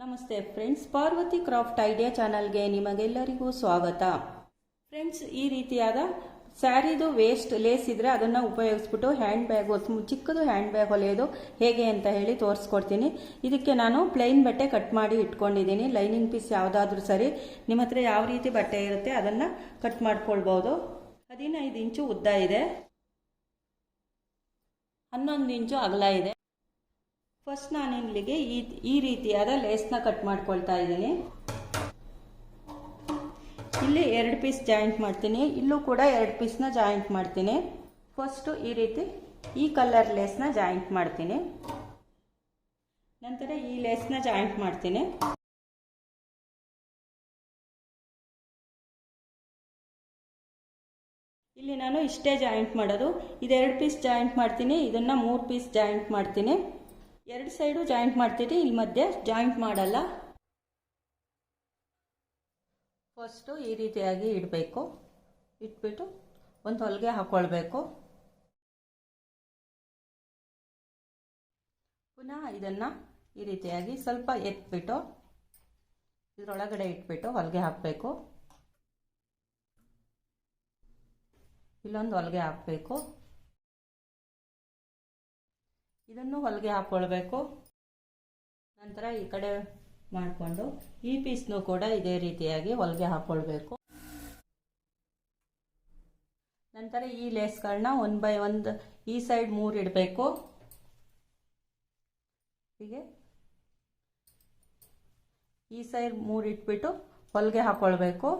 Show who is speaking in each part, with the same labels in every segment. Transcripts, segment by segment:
Speaker 1: ನಮಸ್ತೆ friends, Parvati craft idea ಚಾನಲ್ಗೆ ನಿಮಗೆಲ್ಲರಿಗೂ ಸ್ವಾಗತ. ಫ್ರೆಂಡ್ಸ್, ಈ ರೀತಿಯಾದ ಸ್ಯಾರಿದು ವೇಸ್ಟ್ ಲೇಸ್ ಇದ್ರೆ ಅದನ್ನು ಉಪಯೋಗಿಸ್ಬಿಟ್ಟು ಹ್ಯಾಂಡ್ ಬ್ಯಾಗ್, ಚಿಕ್ಕದು ಹ್ಯಾಂಡ್ ಬ್ಯಾಗ್ ಹೊಲೆಯೋದು ಹೇಗೆ ಅಂತ ಹೇಳಿ ತೋರಿಸ್ಕೊಡ್ತೀನಿ. ಇದಕ್ಕೆ ನಾನು ಪ್ಲೈನ್ ಬಟ್ಟೆ ಕಟ್ ಮಾಡಿ ಇಟ್ಕೊಂಡಿದ್ದೀನಿ. ಲೈನಿಂಗ್ ಪೀಸ್ ಯಾವುದಾದ್ರೂ ಸರಿ, ನಿಮ್ಮ ಹತ್ರ ಯಾವ ರೀತಿ ಬಟ್ಟೆ ಇರುತ್ತೆ ಅದನ್ನು ಕಟ್ ಮಾಡ್ಕೊಳ್ಬೋದು. 15 ಇಂಚು ಉದ್ದ ಇದೆ, 11 ಇಂಚು ಅಗಲ ಇದೆ. ಫಸ್ಟ್ ನಾನು ಇಲ್ಲಿಗೆ ಈ ರೀತಿಯಾದ ಲೇಸ್ನ ಕಟ್ ಮಾಡ್ಕೊಳ್ತಾ ಇದ್ದೀನಿ. ಇಲ್ಲಿ 2 ಪೀಸ್ ಜಾಯಿಂಟ್ ಮಾಡ್ತೀನಿ, ಇಲ್ಲೂ ಕೂಡ 2 ಪೀಸ್ನ ಜಾಯಿಂಟ್ ಮಾಡ್ತೀನಿ. ಫಸ್ಟು ಈ ರೀತಿ ಈ ಕಲರ್ ಲೇಸ್ನ ಜಾಯಿಂಟ್ ಮಾಡ್ತೀನಿ, ನಂತರ ಈ ಲೇಸ್ನ ಜಾಯಿಂಟ್ ಮಾಡ್ತೀನಿ. ಇಲ್ಲಿ ನಾನು ಇಷ್ಟೇ ಜಾಯಿಂಟ್ ಮಾಡೋದು. ಇದು 2 ಪೀಸ್ ಜಾಯಿಂಟ್ ಮಾಡ್ತೀನಿ, ಇದನ್ನು 3 ಪೀಸ್ ಜಾಯಿಂಟ್ ಮಾಡ್ತೀನಿ. 2 ಸೈಡು ಜಾಯಿಂಟ್ ಮಾಡ್ತೀನಿ, ಇಲ್ಲಿ ಮಧ್ಯೆ ಜಾಯಿಂಟ್ ಮಾಡಲ್ಲ. ಫಸ್ಟು ಈ ರೀತಿಯಾಗಿ ಇಡಬೇಕು, ಇಟ್ಬಿಟ್ಟು ಒಂದು ಹೊಲಿಗೆ ಹಾಕ್ಕೊಳ್ಬೇಕು. ಪುನಃ ಇದನ್ನು ಈ ರೀತಿಯಾಗಿ ಸ್ವಲ್ಪ ಎತ್ಬಿಟ್ಟು ಇದರೊಳಗಡೆ ಇಟ್ಬಿಟ್ಟು ಹೊಲಿಗೆ ಹಾಕಬೇಕು. ಇಲ್ಲೊಂದು ಹೊಲಿಗೆ ಹಾಕಬೇಕು, ಇದನ್ನು ಹೊಲಿಗೆ ಹಾಕ್ಕೊಳ್ಬೇಕು. ನಂತರ ಈ ಕಡೆ ಮಾಡಿಕೊಂಡು ಈ ಪೀಸ್ನು ಕೂಡ ಇದೇ ರೀತಿಯಾಗಿ ಹೊಲಿಗೆ ಹಾಕ್ಕೊಳ್ಬೇಕು. ನಂತರ ಈ ಲೇಸ್ಗಳನ್ನ 1 ಬೈ 1 ಈ ಸೈಡ್ 3 ಇಡಬೇಕು. ಹೀಗೆ ಈ ಸೈಡ್ 3 ಇಟ್ಬಿಟ್ಟು ಹೊಲಿಗೆ ಹಾಕ್ಕೊಳ್ಬೇಕು.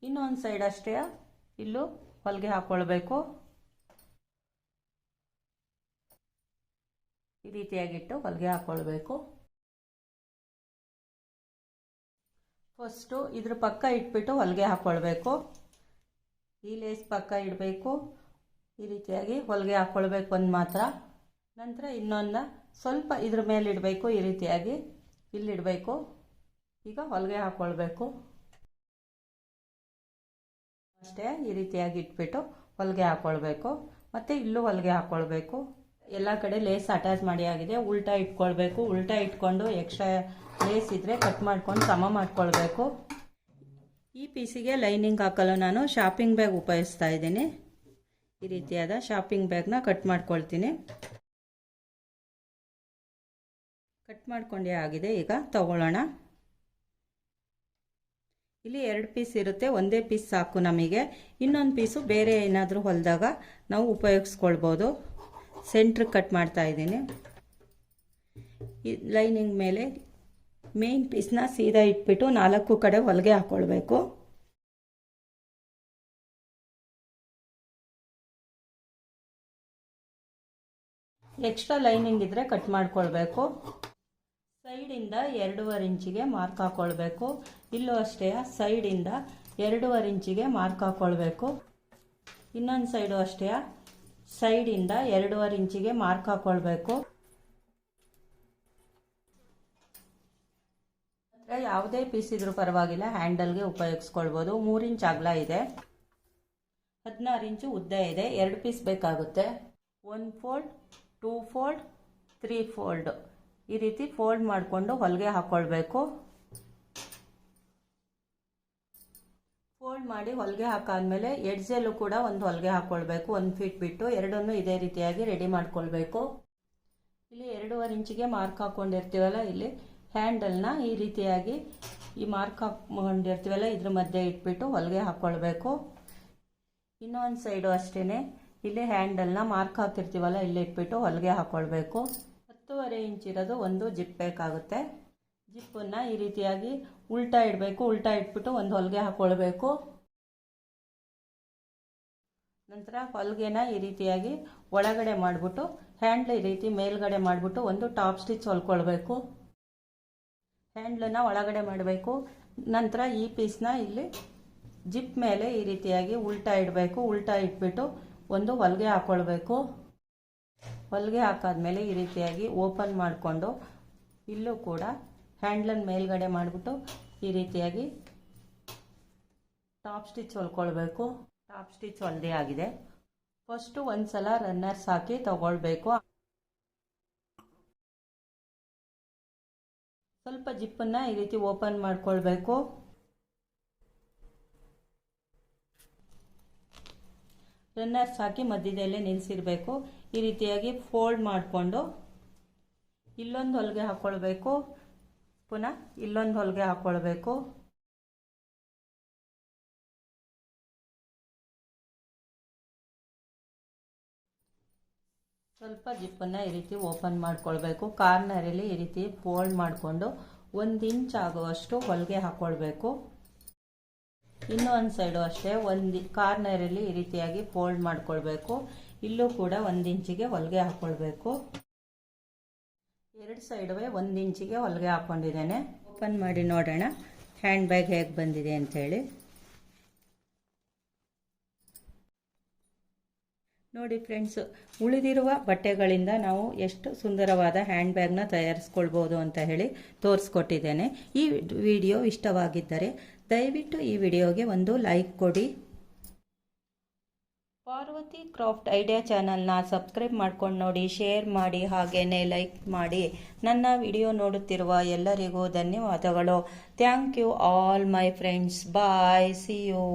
Speaker 1: ಇನ್ನೊಂದು ಸೈಡ್ ಅಷ್ಟೇ ಇಲ್ಲೂ ಹೊಲಿಗೆ ಹಾಕ್ಕೊಳ್ಬೇಕು. ಈ ರೀತಿಯಾಗಿಟ್ಟು ಹೊಲಿಗೆ ಹಾಕ್ಕೊಳ್ಬೇಕು. ಫಸ್ಟು ಇದ್ರ ಪಕ್ಕ ಇಟ್ಬಿಟ್ಟು ಹೊಲಿಗೆ ಹಾಕ್ಕೊಳ್ಬೇಕು. ಈ ಲೇಸ್ ಪಕ್ಕ ಇಡಬೇಕು, ಈ ರೀತಿಯಾಗಿ ಹೊಲಿಗೆ ಹಾಕ್ಕೊಳ್ಬೇಕು ಒಂದು ಮಾತ್ರ. ನಂತರ ಇನ್ನೊಂದು ಸ್ವಲ್ಪ ಇದ್ರ ಮೇಲೆ ಇಡಬೇಕು, ಈ ರೀತಿಯಾಗಿ ಇಲ್ಲಿಡಬೇಕು. ಈಗ ಹೊಲಿಗೆ ಹಾಕ್ಕೊಳ್ಬೇಕು ಅಷ್ಟೇ. ಈ ರೀತಿಯಾಗಿ ಇಟ್ಬಿಟ್ಟು ಹೊಲಿಗೆ ಹಾಕ್ಕೊಳ್ಬೇಕು. ಮತ್ತು ಇಲ್ಲೂ ಹೊಲಿಗೆ ಹಾಕ್ಕೊಳ್ಬೇಕು. ಎಲ್ಲ ಕಡೆ ಲೇಸ್ ಅಟ್ಯಾಚ್ ಮಾಡಿ ಆಗಿದೆ. ಉಲ್ಟಾ ಇಟ್ಕೊಳ್ಬೇಕು. ಉಲ್ಟಾ ಇಟ್ಕೊಂಡು ಎಕ್ಸ್ಟ್ರಾ ಲೇಸ್ ಇದ್ದರೆ ಕಟ್ ಮಾಡ್ಕೊಂಡು ಸಮ ಮಾಡ್ಕೊಳ್ಬೇಕು. ಈ ಪೀಸಿಗೆ ಲೈನಿಂಗ್ ಹಾಕಲು ನಾನು ಶಾಪಿಂಗ್ ಬ್ಯಾಗ್ ಉಪಯೋಗಿಸ್ತಾ ಇದ್ದೀನಿ. ಈ ರೀತಿಯಾದ ಶಾಪಿಂಗ್ ಬ್ಯಾಗ್ನ ಕಟ್ ಮಾಡ್ಕೊಳ್ತೀನಿ. ಕಟ್ ಮಾಡ್ಕೊಂಡೇ ಆಗಿದೆ. ಈಗ ತಗೊಳ್ಳೋಣ. ಇಲ್ಲಿ 2 ಪೀಸ್ ಇರುತ್ತೆ, ಒಂದೇ ಪೀಸ್ ಸಾಕು ನಮಗೆ. ಇನ್ನೊಂದು ಪೀಸು ಬೇರೆ ಏನಾದರೂ ಹೊಲಿದಾಗ ನಾವು ಉಪಯೋಗಿಸ್ಕೊಳ್ಬೋದು. ಸೆಂಟ್ರ್ ಕಟ್ ಮಾಡ್ತಾ ಇದ್ದೀನಿ. ಈ ಲೈನಿಂಗ್ ಮೇಲೆ ಮೇನ್ ಪೀಸ್ನ ಸೀದಾ ಇಟ್ಬಿಟ್ಟು 4 ಕಡೆ ಹೊಲಿಗೆ ಹಾಕ್ಕೊಳ್ಬೇಕು. ಎಕ್ಸ್ಟ್ರಾ ಲೈನಿಂಗ್ ಇದ್ದರೆ ಕಟ್ ಮಾಡ್ಕೊಳ್ಬೇಕು. ಸೈಡಿಂದ 2.5 ಇಂಚಿಗೆ ಮಾರ್ಕ್ ಹಾಕ್ಕೊಳ್ಬೇಕು. ಇಲ್ಲೂ ಅಷ್ಟೇ ಸೈಡಿಂದ 2.5 ಇಂಚಿಗೆ ಮಾರ್ಕ್ ಹಾಕ್ಕೊಳ್ಬೇಕು. ಇನ್ನೊಂದು ಸೈಡು ಅಷ್ಟೇ ಸೈಡಿಂದ 2.5 ಇಂಚಿಗೆ ಮಾರ್ಕ್ ಹಾಕ್ಕೊಳ್ಬೇಕು. ಯಾವುದೇ ಪೀಸ್ ಇದ್ರೂ ಪರವಾಗಿಲ್ಲ, ಹ್ಯಾಂಡಲ್ಗೆ ಉಪಯೋಗಿಸ್ಕೊಳ್ಬೋದು. 3 ಇಂಚ್ ಅಗಲ ಇದೆ, 16 ಇಂಚು ಉದ್ದ ಇದೆ. 2 ಪೀಸ್ ಬೇಕಾಗುತ್ತೆ. 1 ಫೋಲ್ಡ್, 2 ಫೋಲ್ಡ್, 3 ಫೋಲ್ಡ್ ಈ ರೀತಿ ಫೋಲ್ಡ್ ಮಾಡಿಕೊಂಡು ಹೊಲಿಗೆ ಹಾಕ್ಕೊಳ್ಬೇಕು. ಫೋಲ್ಡ್ ಮಾಡಿ ಹೊಲಿಗೆ ಹಾಕಾದ್ಮೇಲೆ ಎಡ್ಜಲ್ಲೂ ಕೂಡ ಒಂದು ಹೊಲಿಗೆ ಹಾಕ್ಕೊಳ್ಬೇಕು. 1 ಫೀಟ್ ಬಿಟ್ಟು ಎರಡನ್ನೂ ಇದೇ ರೀತಿಯಾಗಿ ರೆಡಿ ಮಾಡ್ಕೊಳ್ಬೇಕು. ಇಲ್ಲಿ 2.5 ಇಂಚಿಗೆ ಮಾರ್ಕ್ ಹಾಕ್ಕೊಂಡಿರ್ತೀವಲ್ಲ, ಇಲ್ಲಿ ಹ್ಯಾಂಡಲ್ನ ಈ ರೀತಿಯಾಗಿ ಈ ಮಾರ್ಕ್ ಹಾಕ್ಕೊಂಡಿರ್ತೀವಲ್ಲ ಇದ್ರ ಮಧ್ಯೆ ಇಟ್ಬಿಟ್ಟು ಹೊಲಿಗೆ ಹಾಕ್ಕೊಳ್ಬೇಕು. ಇನ್ನೊಂದು ಸೈಡು ಅಷ್ಟೇ ಇಲ್ಲಿ ಹ್ಯಾಂಡಲ್ನ ಮಾರ್ಕ್ ಹಾಕಿರ್ತೀವಲ್ಲ ಇಲ್ಲಿ ಇಟ್ಬಿಟ್ಟು ಹೊಲಿಗೆ ಹಾಕ್ಕೊಳ್ಬೇಕು. 10.5 ಇಂಚ್ ಇರೋದು ಒಂದು ಜಿಪ್ ಬೇಕಾಗುತ್ತೆ. ಜಿಪ್ಪನ್ನು ಈ ರೀತಿಯಾಗಿ ಉಲ್ಟಾ ಇಡಬೇಕು. ಉಲ್ಟಾ ಇಟ್ಬಿಟ್ಟು ಒಂದು ಹೊಲಿಗೆ ಹಾಕ್ಕೊಳ್ಬೇಕು. ನಂತರ ಹೊಲಿಗೆನ ಈ ರೀತಿಯಾಗಿ ಒಳಗಡೆ ಮಾಡಿಬಿಟ್ಟು ಹ್ಯಾಂಡ್ಲ್ ಈ ರೀತಿ ಮೇಲ್ಗಡೆ ಮಾಡಿಬಿಟ್ಟು ಒಂದು ಟಾಪ್ ಸ್ಟಿಚ್ ಹೊಲ್ಕೊಳ್ಬೇಕು. ಹ್ಯಾಂಡ್ಲನ್ನು ಒಳಗಡೆ ಮಾಡಬೇಕು. ನಂತರ ಈ ಪೀಸ್ನ ಇಲ್ಲಿ ಜಿಪ್ ಮೇಲೆ ಈ ರೀತಿಯಾಗಿ ಉಲ್ಟಾ ಇಡಬೇಕು. ಉಲ್ಟಾ ಇಟ್ಬಿಟ್ಟು ಒಂದು ಹೊಲಿಗೆ ಹಾಕ್ಕೊಳ್ಬೇಕು. ಹೊಲಿಗೆ ಹಾಕಾದ್ಮೇಲೆ ಈ ರೀತಿಯಾಗಿ ಓಪನ್ ಮಾಡಿಕೊಂಡು ಇಲ್ಲೂ ಕೂಡ ಹ್ಯಾಂಡ್ಲನ್ನು ಮೇಲ್ಗಡೆ ಮಾಡಿಬಿಟ್ಟು ಈ ರೀತಿಯಾಗಿ ಟಾಪ್ ಸ್ಟಿಚ್ ಹೊಲ್ಕೊಳ್ಬೇಕು. ಟಾಪ್ ಸ್ಟಿಚ್ ಹೊಲ್ದೇ ಆಗಿದೆ. ಫಸ್ಟು ಒಂದು ಸಲ ರನ್ನರ್ಸ್ ಹಾಕಿ ತಗೊಳ್ಬೇಕು. ಸ್ವಲ್ಪ ಜಿಪ್ಪನ್ನು ಈ ರೀತಿ ಓಪನ್ ಮಾಡ್ಕೊಳ್ಬೇಕು. ರನ್ನರ್ಸ್ ಹಾಕಿ ಮಧ್ಯದಲ್ಲೇ ನಿಲ್ಲಿಸಿರಬೇಕು. ಈ ರೀತಿಯಾಗಿ ಫೋಲ್ಡ್ ಮಾಡಿಕೊಂಡು ಇಲ್ಲೊಂದು ಹೊಲಿಗೆ ಹಾಕ್ಕೊಳ್ಬೇಕು, ಪುನಃ ಇಲ್ಲೊಂದು ಹೊಲಿಗೆ ಹಾಕ್ಕೊಳ್ಬೇಕು. ಸ್ವಲ್ಪ ಜಿಪ್ಪನ್ನು ಈ ರೀತಿ ಓಪನ್ ಮಾಡ್ಕೊಳ್ಬೇಕು. ಕಾರ್ನರಲ್ಲಿ ಈ ರೀತಿ ಫೋಲ್ಡ್ ಮಾಡಿಕೊಂಡು 1 ಇಂಚ್ ಆಗುವಷ್ಟು ಹೊಲಿಗೆ ಹಾಕ್ಕೊಳ್ಬೇಕು. ಇನ್ನೂ ಒಂದು ಸೈಡು ಅಷ್ಟೇ ಕಾರ್ನರಲ್ಲಿ ಈ ರೀತಿಯಾಗಿ ಫೋಲ್ಡ್ ಮಾಡ್ಕೊಳ್ಬೇಕು. ಇಲ್ಲೂ ಕೂಡ 1 ಇಂಚಿಗೆ ಹೊಲಿಗೆ ಹಾಕ್ಕೊಳ್ಬೇಕು. 2 ಸೈಡುವೆ 1 ಇಂಚಿಗೆ ಹೊಲಿಗೆ ಹಾಕ್ಕೊಂಡಿದ್ದೇನೆ. ಓಪನ್ ಮಾಡಿ ನೋಡೋಣ ಹ್ಯಾಂಡ್ ಬ್ಯಾಗ್ ಹೇಗೆ ಬಂದಿದೆ ಅಂಥೇಳಿ. ನೋಡಿ ಫ್ರೆಂಡ್ಸ್, ಉಳಿದಿರುವ ಬಟ್ಟೆಗಳಿಂದ ನಾವು ಎಷ್ಟು ಸುಂದರವಾದ ಹ್ಯಾಂಡ್ ಬ್ಯಾಗ್ನ ತಯಾರಿಸ್ಕೊಳ್ಬೋದು ಅಂತ ಹೇಳಿ ತೋರಿಸ್ಕೊಟ್ಟಿದ್ದೇನೆ. ಈ ವಿಡಿಯೋ ಇಷ್ಟವಾಗಿದ್ದರೆ ದಯವಿಟ್ಟು ಈ ವಿಡಿಯೋಗೆ ಒಂದು ಲೈಕ್ ಕೊಡಿ. ಪಾರ್ವತಿ ಕ್ರಾಫ್ಟ್ ಐಡಿಯಾ ಚಾನಲ್ನ ಸಬ್ಸ್ಕ್ರೈಬ್ ಮಾಡ್ಕೊಂಡು ನೋಡಿ, ಶೇರ್ ಮಾಡಿ, ಹಾಗೇನೆ ಲೈಕ್ ಮಾಡಿ. ನನ್ನ ವಿಡಿಯೋ ನೋಡುತ್ತಿರುವ ಎಲ್ಲರಿಗೂ ಧನ್ಯವಾದಗಳು. Thank you all my friends. Bye, see you.